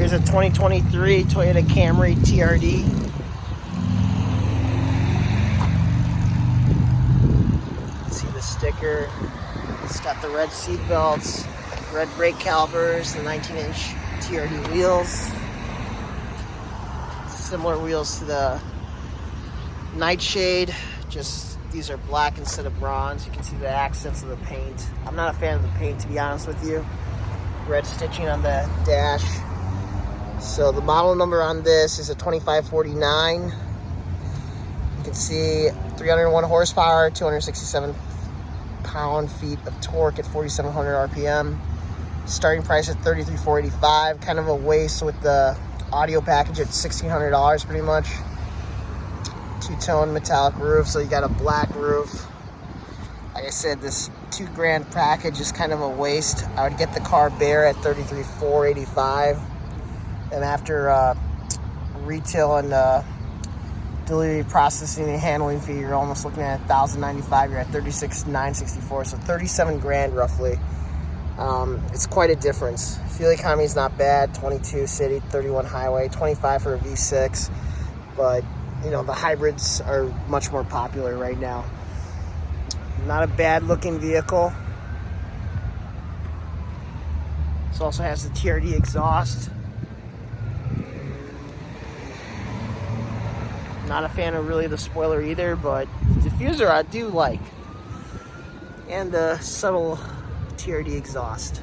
Here's a 2023 Toyota Camry TRD. See the sticker. It's got the red seat belts, red brake calipers, the 19-inch TRD wheels. Similar wheels to the Nightshade, just these are black instead of bronze. You can see the accents of the paint. I'm not a fan of the paint, to be honest with you. Red stitching on the dash. So the model number on this is a 2549. You can see 301 horsepower, 267 pound-feet of torque at 4,700 RPM. Starting price at $33,485. Kind of a waste with the audio package at $1,600 pretty much. Two-tone metallic roof, so you got a black roof. Like I said, this $2,000 package is kind of a waste. I would get the car bare at $33,485. And after retail and delivery, processing, and handling fee, you're almost looking at $1,095. You're at $36,964, so $37,000 roughly. It's quite a difference. Fuel economy is not bad. 22 city, 31 highway, 25 for a V6. But you know, the hybrids are much more popular right now. Not a bad looking vehicle. This also has the TRD exhaust. Not a fan of really the spoiler either, but the diffuser I do like. And the subtle TRD exhaust.